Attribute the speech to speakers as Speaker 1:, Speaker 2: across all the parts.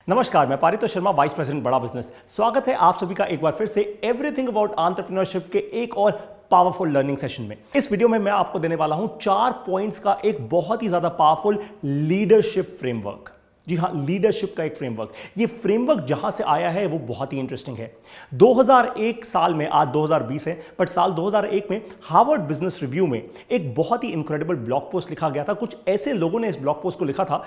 Speaker 1: नमस्कार, मैं Paritosh Sharma, vice president बड़ा बिजनेस। स्वागत है आप सभी का एक बार फिर से एवरीथिंग अबाउट एंटरप्रेन्योरशिप के एक और पावरफुल लर्निंग सेशन में। इस वीडियो में मैं आपको देने वाला हूं 4 पॉइंट्स का एक बहुत ही ज्यादा पावरफुल लीडरशिप फ्रेमवर्क। जी हां, लीडरशिप का एक फ्रेमवर्क। ये फ्रेमवर्क जहां से आया है वो बहुत ही इंटरेस्टिंग है। 2001 साल में, आज 2020 है, बट साल 2001 में हार्वर्ड बिजनेस रिव्यू में एक बहुत ही इनक्रेडिबल ब्लॉग पोस्ट लिखा गया था। कुछ ऐसे लोगों ने इस ब्लॉग पोस्ट को लिखा था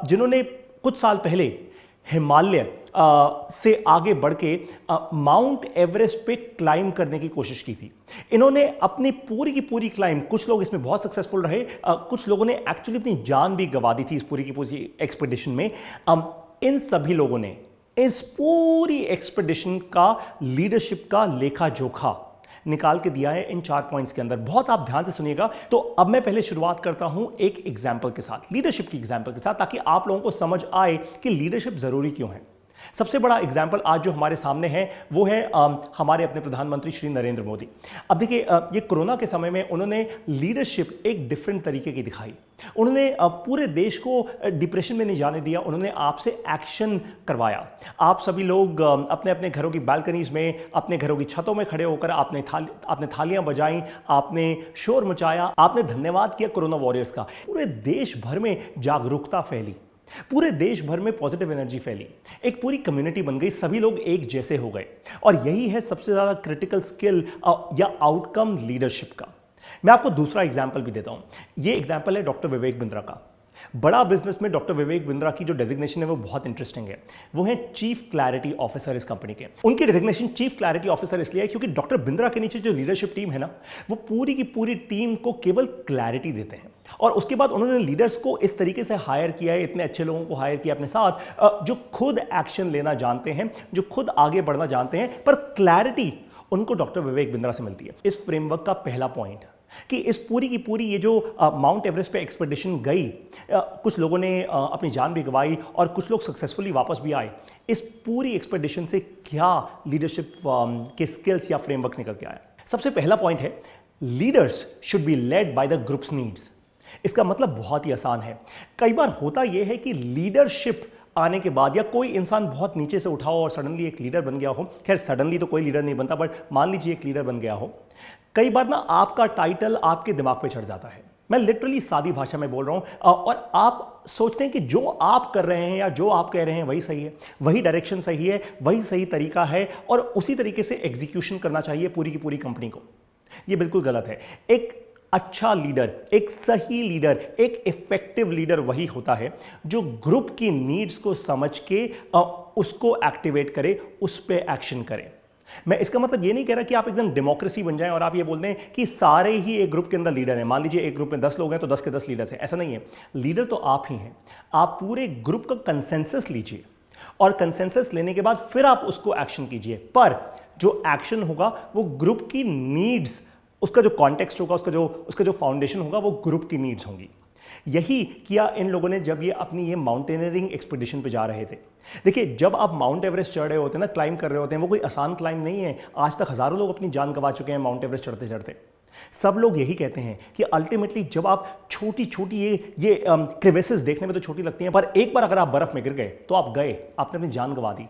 Speaker 1: जिन्होंने कुछ साल पहले हिमालय से आगे बढ़ के माउंट एवरेस्ट पे क्लाइंब करने की कोशिश की थी। इन्होंने अपनी पूरी की पूरी क्लाइंब, कुछ लोग इसमें बहुत सक्सेसफुल रहे, कुछ लोगों ने एक्चुअली अपनी जान भी गंवा दी थी इस पूरी की पूरी एक्सपीडिशन में। इन सभी लोगों ने इस पूरी एक्सपीडिशन का लीडरशिप का लेखा जोखा निकाल के दिया है इन 4 पॉइंट्स के अंदर। बहुत आप ध्यान से सुनिएगा। तो अब मैं पहले शुरुआत करता हूं एक एग्जांपल के साथ, लीडरशिप की एग्जांपल के साथ, ताकि आप लोगों को समझ आए कि लीडरशिप जरूरी क्यों है। सबसे बड़ा एग्जाम्पल आज जो हमारे सामने है वो है हमारे अपने प्रधानमंत्री श्री नरेंद्र मोदी। अब देखिए, ये कोरोना के समय में उन्होंने लीडरशिप एक डिफरेंट तरीके की दिखाई। उन्होंने पूरे देश को डिप्रेशन में नहीं जाने दिया, उन्होंने आपसे एक्शन करवाया। आप सभी लोग अपने अपने घरों की बालकनीज में, अपने घरों की छतों में खड़े होकर आपने थालियां बजाई, आपने शोर मचाया, आपने धन्यवाद किया कोरोना वॉरियर्स का। पूरे देश भर में जागरूकता फैली, पूरे देश भर में पॉजिटिव एनर्जी फैली, एक पूरी कम्युनिटी बन गई, सभी लोग एक जैसे हो गए। और यही है सबसे ज्यादा क्रिटिकल स्किल या आउटकम लीडरशिप का। मैं आपको दूसरा एग्जांपल भी देता हूं। यह एग्जांपल है डॉक्टर विवेक बिंद्रा का। बड़ा बिजनेस में डॉक्टर विवेक बिंद्रा की जो डेजिग्नेशन है वो बहुत इंटरेस्टिंग है। वो है चीफ क्लैरिटी ऑफिसर इस कंपनी के। उनकी डेजिग्नेशन चीफ क्लैरिटी ऑफिसर इसलिए है क्योंकि डॉक्टर बिंद्रा के नीचे जो लीडरशिप टीम है ना, वो पूरी की पूरी टीम को केवल क्लैरिटी देते हैं। और उसके बाद उन्होंने लीडर्स को इस तरीके से हायर किया है, इतने अच्छे लोगों को हायर किया अपने साथ, जो खुद एक्शन लेना जानते हैं, जो खुद आगे बढ़ना जानते हैं, पर क्लैरिटी उनको डॉक्टर विवेक बिंद्रा से मिलती है। इस फ्रेमवर्क का पहला पॉइंट कि इस पूरी की पूरी ये जो माउंट एवरेस्ट पे एक्सपेडिशन गई, कुछ लोगों ने अपनी जान भी गंवाई और कुछ लोग सक्सेसफुली वापस भी आए। इस पूरी एक्सपेडिशन से क्या लीडरशिप के स्किल्स या फ्रेमवर्क निकल के आया? सबसे पहला पॉइंट है, leaders should be led by the groups needs. इसका मतलब बहुत ही आसान है। कई बार होता यह है कि लीडरशिप आने के बाद, या कोई इंसान बहुत नीचे से उठा हो और सडनली एक लीडर बन गया हो, खैर सडनली तो कोई लीडर नहीं बनता, बट मान लीजिए एक लीडर बन गया हो। कई बार ना आपका टाइटल आपके दिमाग पे चढ़ जाता है। मैं लिटरली सादी भाषा में बोल रहा हूं, और आप सोचते हैं कि जो आप कर रहे हैं या जो आप कह रहे हैं वही सही है, वही डायरेक्शन सही है, वही सही तरीका है, और उसी तरीके से एग्जीक्यूशन करना चाहिए पूरी की पूरी कंपनी को। यह बिल्कुल गलत है। एक अच्छा लीडर, एक सही लीडर, एक इफेक्टिव लीडर वही होता है जो ग्रुप की नीड्स को समझ के उसको एक्टिवेट करे, उस पर एक्शन करे। मैं इसका मतलब ये नहीं कह रहा कि आप एकदम डेमोक्रेसी बन जाएं और आप ये बोल दें कि सारे ही एक ग्रुप के अंदर लीडर हैं। मान लीजिए एक ग्रुप में 10 लोग हैं तो 10 के 10 लीडर्स हैं, ऐसा नहीं है। लीडर तो आप ही हैं। आप पूरे ग्रुप का कंसेंसस लीजिए और कंसेंसस लेने के बाद फिर आप उसको एक्शन कीजिए, पर जो एक्शन होगा वो ग्रुप की नीड्स, उसका जो कॉन्टेक्स्ट होगा, उसका जो फाउंडेशन होगा, वो ग्रुप की नीड्स होंगी। यही किया इन लोगों ने जब ये अपनी ये माउंटेनियरिंग एक्सपीडिशन पे जा रहे थे। देखिए, जब आप माउंट एवरेस्ट चढ़ रहे होते हैं ना, क्लाइंब कर रहे होते हैं, वो कोई आसान क्लाइंब नहीं है। आज तक हजारों लोग अपनी जान गंवा चुके हैं माउंट एवरेस्ट चढ़ते चढ़ते। सब लोग यही कहते हैं कि अल्टीमेटली जब आप छोटी छोटी ये क्रिवेसेस देखने में तो छोटी लगती हैं, पर एक बार अगर आप बर्फ में गिर गए तो आप गए, आपने अपनी जान गंवा दी।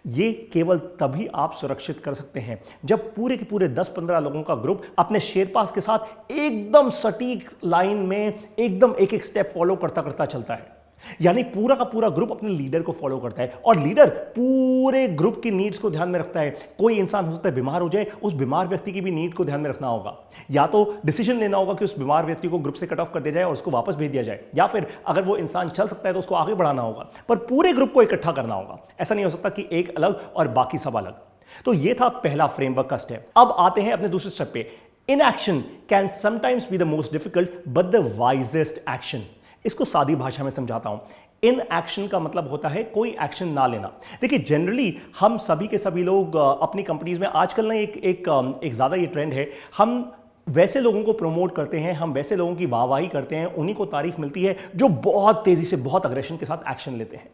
Speaker 1: ये केवल तभी आप सुरक्षित कर सकते हैं जब पूरे के पूरे 10-15 लोगों का ग्रुप अपने शेरपास के साथ एकदम सटीक लाइन में एकदम एक एक स्टेप फॉलो करता करता चलता है। यानी पूरा का पूरा ग्रुप अपने लीडर को फॉलो करता है, और लीडर पूरे ग्रुप की नीड्स को ध्यान में रखता है। कोई इंसान हो सकता है बीमार हो जाए, उस बीमार व्यक्ति की भी नीड को ध्यान में रखना होगा। या तो डिसीजन लेना होगा कि उस बीमार व्यक्ति को ग्रुप से कट ऑफ कर दिया जाए और उसको वापस भेज दिया जाए, या फिर अगर वो इंसान चल सकता है तो उसको आगे बढ़ाना होगा, पर पूरे ग्रुप को इकट्ठा करना होगा। ऐसा नहीं हो सकता कि एक अलग और बाकी सब अलग। तो ये था पहला फ्रेमवर्क का स्टेप। अब आते हैं अपने दूसरे स्टेप पे। Inaction can sometimes be the most difficult but the wisest action. इसको सादी भाषा में समझाता हूं। इन एक्शन का मतलब होता है कोई एक्शन ना लेना। देखिए, जनरली हम सभी के सभी लोग अपनी कंपनीज में आजकल ना एक ज्यादा ये ट्रेंड है, हम वैसे लोगों को प्रमोट करते हैं, हम वैसे लोगों की वाहवाही करते हैं, उन्हीं को तारीफ मिलती है जो बहुत तेजी से, बहुत अग्रेशन के साथ एक्शन लेते हैं।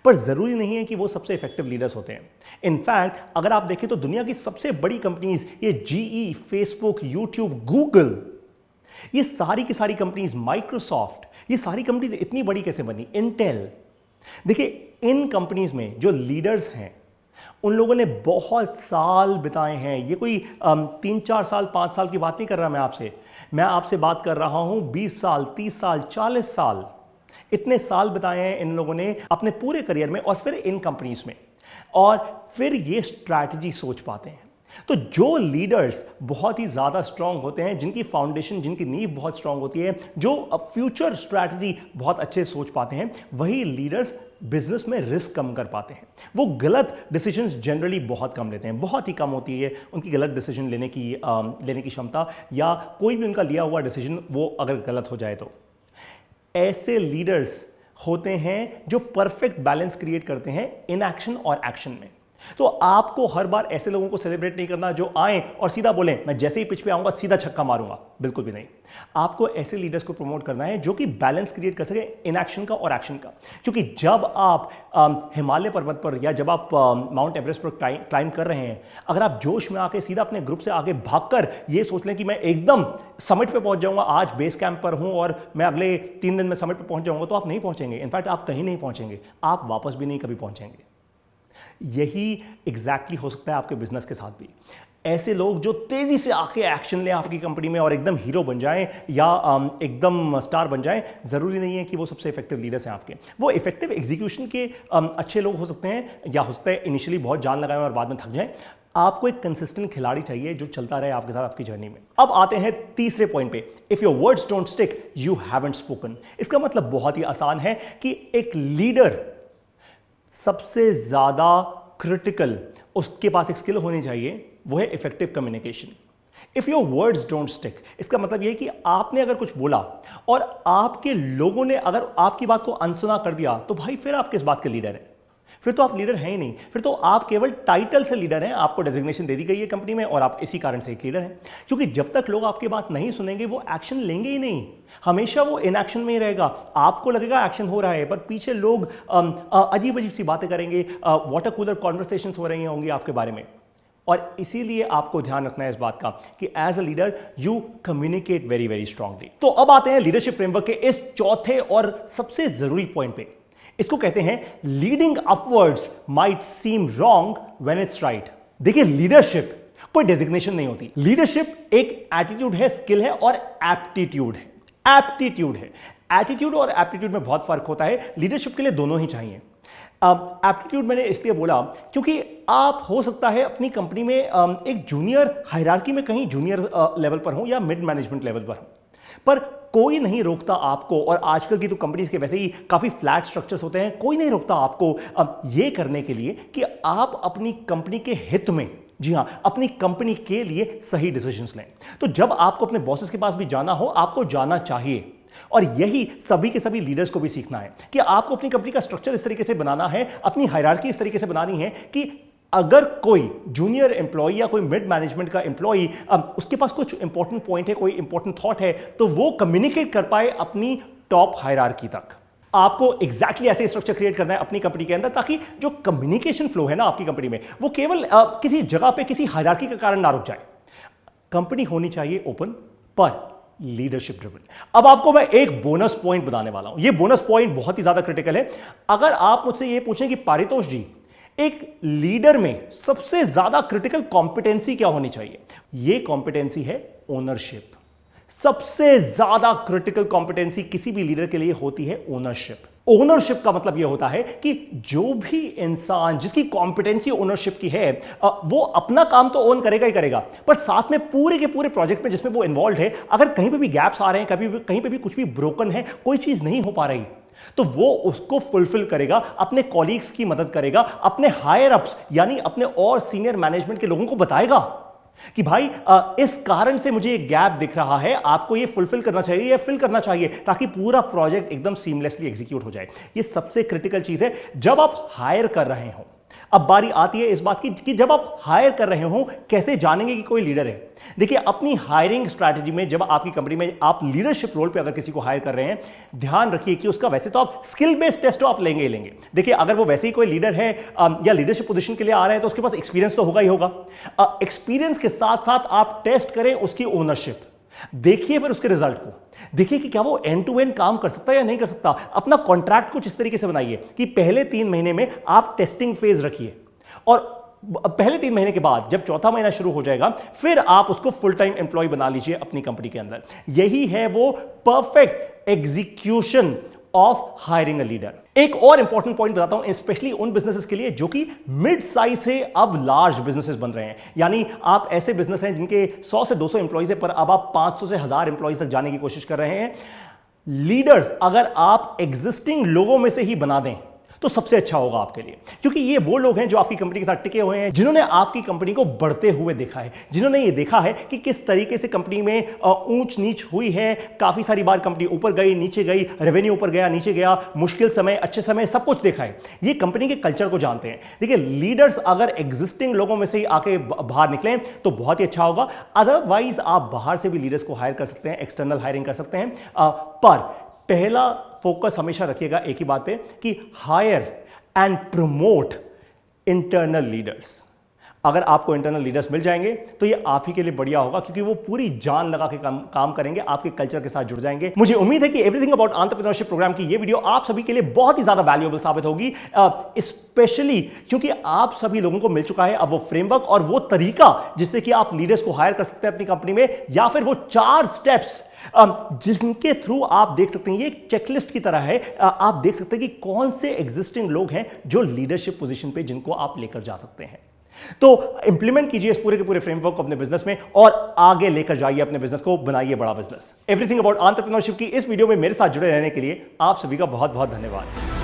Speaker 1: पर जरूरी नहीं है कि वो सबसे इफेक्टिव लीडर्स होते हैं। इनफैक्ट अगर आप देखें तो दुनिया की सबसे बड़ी कंपनीज, ये जीई, फेसबुक, यूट्यूब, गूगल, ये सारी की सारी कंपनीज, माइक्रोसॉफ्ट, ये सारी कंपनीज इतनी बड़ी कैसे बनी? इंटेल, देखिए, इन कंपनीज में जो लीडर्स हैं उन लोगों ने बहुत साल बिताए हैं। ये कोई 3-4 साल 5 साल की बात नहीं कर रहा मैं आपसे बात कर रहा हूं 20 साल 30 साल 40 साल। इतने साल बिताए हैं इन लोगों ने अपने पूरे करियर में और फिर इन कंपनीज में, और फिर ये स्ट्रैटेजी सोच पाते हैं। तो जो लीडर्स बहुत ही ज़्यादा स्ट्रांग होते हैं, जिनकी फाउंडेशन, जिनकी नींव बहुत स्ट्रांग होती है, जो फ्यूचर स्ट्रैटेजी बहुत अच्छे सोच पाते हैं, वही लीडर्स बिजनेस में रिस्क कम कर पाते हैं। वो गलत डिसीजंस जनरली बहुत कम लेते हैं, बहुत ही कम होती है उनकी गलत डिसीजन लेने की क्षमता, या कोई भी उनका लिया हुआ डिसीजन वो अगर गलत हो जाए तो। ऐसे लीडर्स होते हैं जो परफेक्ट बैलेंस क्रिएट करते हैं इनएक्शन और एक्शन में। तो आपको हर बार ऐसे लोगों को सेलिब्रेट नहीं करना जो आए और सीधा बोलें मैं जैसे ही पिच पे आऊंगा सीधा छक्का मारूंगा, बिल्कुल भी नहीं। आपको ऐसे लीडर्स को प्रमोट करना है जो कि बैलेंस क्रिएट कर सके इनएक्शन का और एक्शन का। क्योंकि जब आप हिमालय पर्वत पर या जब आप माउंट एवरेस्ट पर क्लाइंब कर रहे हैं, अगर आप जोश में आके सीधा अपने ग्रुप से आगे भागकर ये सोच लें कि मैं एकदम समिट पे पहुंच जाऊंगा, आज बेस कैंप पर हूं और मैं अगले 3 दिन में समिट पे पहुंच जाऊंगा, तो आप नहीं पहुंचेंगे। इनफैक्ट आप कहीं नहीं पहुंचेंगे, आप वापस भी नहीं कभी पहुंचेंगे। यही एग्जैक्टली हो सकता है आपके बिजनेस के साथ भी। ऐसे लोग जो तेजी से आके एक्शन लें आपकी कंपनी में और एकदम हीरो बन जाएं या एकदम स्टार बन जाएं, जरूरी नहीं है कि वो सबसे इफेक्टिव लीडर्स हैं आपके। वो इफेक्टिव एग्जीक्यूशन के अच्छे लोग हो सकते हैं, या हो सकता है इनिशियली बहुत जान लगाएं और बाद में थक जाएं। आपको एक कंसिस्टेंट खिलाड़ी चाहिए जो चलता रहे आपके साथ आपकी जर्नी में। अब आते हैं तीसरे पॉइंट पे, if your words don't stick you haven't spoken. इसका मतलब बहुत ही आसान है कि एक लीडर सबसे ज्यादा क्रिटिकल उसके पास एक स्किल होनी चाहिए, वो है effective communication. If your words don't stick, इसका मतलब यह है कि आपने अगर कुछ बोला और आपके लोगों ने अगर आपकी बात को अनसुना कर दिया, तो भाई फिर आप किस बात के लीडर हैं? फिर तो आप लीडर हैं ही नहीं, फिर तो आप केवल टाइटल से लीडर हैं। आपको डेजिग्नेशन दे दी गई है कंपनी में और आप इसी कारण से एक लीडर हैं। क्योंकि जब तक लोग आपकी बात नहीं सुनेंगे वो एक्शन लेंगे ही नहीं, हमेशा वो इनएक्शन में ही रहेगा। आपको लगेगा एक्शन हो रहा है, पर पीछे लोग अजीब अजीब सी बातें करेंगे, वाटर कूलर कॉन्वर्सेशन हो रही होंगी आपके बारे में। और इसीलिए आपको ध्यान रखना है इस बात का कि as a leader you communicate very very strongly. तो अब आते हैं लीडरशिप फ्रेमवर्क के इस चौथे और सबसे जरूरी पॉइंट पे। इसको कहते हैं leading upwards might seem wrong when it's right. देखिए, लीडरशिप कोई डेजिग्नेशन नहीं होती। लीडरशिप एक एटीट्यूड है, स्किल है और एप्टीट्यूड है। एटीट्यूड और एप्टीट्यूड में बहुत फर्क होता है। लीडरशिप के लिए दोनों ही चाहिए। एप्टीट्यूड मैंने इसलिए बोला क्योंकि आप हो सकता है अपनी कंपनी में एक जूनियर हायरार्की में कहीं जूनियर लेवल पर हो या मिड मैनेजमेंट लेवल पर हो, पर कोई नहीं रोकता आपको। और आजकल की तो कंपनीज के वैसे ही काफी फ्लैट स्ट्रक्चर्स होते हैं, कोई नहीं रोकता आपको ये करने के लिए कि आप अपनी कंपनी के हित में, जी हां, अपनी कंपनी के लिए सही डिसीजंस लें। तो जब आपको अपने बॉसेस के पास भी जाना हो, आपको जाना चाहिए। और यही सभी के सभी लीडर्स को भी सीखना है कि आपको अपनी कंपनी का स्ट्रक्चर इस तरीके से बनाना है, अपनी हायरार्की इस तरीके से बनानी है कि अगर कोई जूनियर एम्प्लॉय या कोई मिड मैनेजमेंट का एम्प्लॉय उसके पास कुछ इंपॉर्टेंट पॉइंट है, कोई इंपॉर्टेंट थॉट है, तो वो कम्युनिकेट कर पाए अपनी टॉप हायरार्की तक। आपको एग्जैक्टली ऐसे स्ट्रक्चर क्रिएट करना है अपनी कंपनी के अंदर, ताकि जो कम्युनिकेशन फ्लो है ना आपकी कंपनी में, वो केवल किसी जगह पे किसी हायरार्की के कारण ना रुक जाए। कंपनी होनी चाहिए ओपन, पर लीडरशिप ड्रिवन। अब आपको मैं एक बोनस पॉइंट बताने वाला हूं। यह बोनस पॉइंट बहुत ही ज्यादा क्रिटिकल है। अगर आप मुझसे यह पूछें कि पारितोष जी, एक लीडर में सबसे ज्यादा क्रिटिकल कॉम्पिटेंसी क्या होनी चाहिए, यह कॉम्पिटेंसी है ओनरशिप। सबसे ज्यादा क्रिटिकल कॉम्पिटेंसी किसी भी लीडर के लिए होती है ओनरशिप। ओनरशिप का मतलब यह होता है कि जो भी इंसान जिसकी कॉम्पिटेंसी ओनरशिप की है, वो अपना काम तो ओन करेगा ही करेगा, पर साथ में पूरे के पूरे प्रोजेक्ट में जिसमें वो इन्वॉल्व है, अगर कहीं पे भी गैप्स आ रहे हैं, कहीं पे भी कुछ भी ब्रोकन है, कोई चीज नहीं हो पा रही, तो वो उसको फुलफिल करेगा, अपने कॉलीग्स की मदद करेगा, अपने हायर अप्स यानी अपने और सीनियर मैनेजमेंट के लोगों को बताएगा कि भाई इस कारण से मुझे एक गैप दिख रहा है, आपको ये फुलफिल करना चाहिए या फिल करना चाहिए, ताकि पूरा प्रोजेक्ट एकदम सीमलेसली एग्जीक्यूट हो जाए। ये सबसे क्रिटिकल चीज है जब आप हायर कर रहे हो। अब बारी आती है इस बात की कि जब आप हायर कर रहे हो, कैसे जानेंगे कि कोई लीडर है। देखिए, अपनी हायरिंग स्ट्रैटेजी में जब आपकी कंपनी में आप लीडरशिप रोल पे अगर किसी को हायर कर रहे हैं, ध्यान रखिए कि उसका वैसे तो आप स्किल बेस्ड टेस्ट तो आप लेंगे ही लेंगे। देखिए, अगर वो वैसे ही कोई लीडर है या लीडरशिप पोजीशन के लिए आ रहे हैं, तो उसके पास एक्सपीरियंस तो होगा ही होगा। एक्सपीरियंस के साथ साथ आप टेस्ट करें उसकी ओनरशिप। देखिए फिर उसके रिजल्ट को, देखिए कि क्या वो एंड टू एंड काम कर सकता है या नहीं कर सकता। अपना कॉन्ट्रैक्ट कुछ इस तरीके से बनाइए कि पहले 3 महीने में आप टेस्टिंग फेज रखिए और पहले 3 महीने के बाद जब चौथा महीना शुरू हो जाएगा फिर आप उसको फुल टाइम एम्प्लॉय बना लीजिए अपनी कंपनी के अंदर। यही है वो perfect execution of hiring a leader. एक और इंपॉर्टेंट पॉइंट बताता हूं, स्पेशली उन बिजनेसेस के लिए जो कि मिड साइज से अब लार्ज बिजनेसेस बन रहे हैं। यानी आप ऐसे बिजनेस हैं जिनके 100 से 200 एम्प्लॉइज है, पर अब आप 500 से 1000 एम्प्लॉइज तक जाने की कोशिश कर रहे हैं। लीडर्स अगर आप एग्जिस्टिंग लोगों में से ही बना दें तो सबसे अच्छा होगा आपके लिए, क्योंकि ये वो लोग हैं जो आपकी कंपनी के साथ टिके हुए हैं, जिन्होंने आपकी कंपनी को बढ़ते हुए देखा है, जिन्होंने ये देखा है कि किस तरीके से कंपनी में ऊंच नीच हुई है। काफी सारी बार कंपनी ऊपर गई, नीचे गई, रेवेन्यू ऊपर गया, नीचे गया, मुश्किल समय, अच्छे समय, सब कुछ देखा है। ये कंपनी के कल्चर को जानते हैं। देखिए, लीडर्स अगर एग्जिस्टिंग लोगों में से ही आके बाहर निकलें तो बहुत ही अच्छा होगा। अदरवाइज आप बाहर से भी लीडर्स को हायर कर सकते हैं, एक्सटर्नल हायरिंग कर सकते हैं, पर पहला फोकस हमेशा रखिएगा एक ही बात पे कि hire and promote internal leaders. अगर आपको इंटरनल लीडर्स मिल जाएंगे तो ये आप ही के लिए बढ़िया होगा, क्योंकि वो पूरी जान लगा के काम करेंगे, आपके कल्चर के साथ जुड़ जाएंगे। मुझे उम्मीद है कि एवरीथिंग अबाउट एंटरप्रेन्योरशिप प्रोग्राम की ये वीडियो आप सभी के लिए बहुत ही ज्यादा वैल्यूएबल साबित होगी, स्पेशली क्योंकि आप सभी लोगों को मिल चुका है अब वो फ्रेमवर्क और वो तरीका जिससे कि आप लीडर्स को हायर कर सकते हैं अपनी कंपनी में, या फिर वो 4 स्टेप्स जिनके थ्रू आप देख सकते हैं, ये एक चेकलिस्ट की तरह है। आप देख सकते हैं कि कौन से एग्जिस्टिंग लोग हैं जो लीडरशिप पोजीशन पे जिनको आप लेकर जा सकते हैं। तो इंप्लीमेंट कीजिए इस पूरे के पूरे फ्रेमवर्क को अपने बिजनेस में और आगे लेकर जाइए अपने बिजनेस को, बनाइए बड़ा बिजनेस। एवरीथिंग अबाउट एंटरप्रेन्योरशिप की इस वीडियो में मेरे साथ जुड़े रहने के लिए आप सभी का बहुत बहुत धन्यवाद।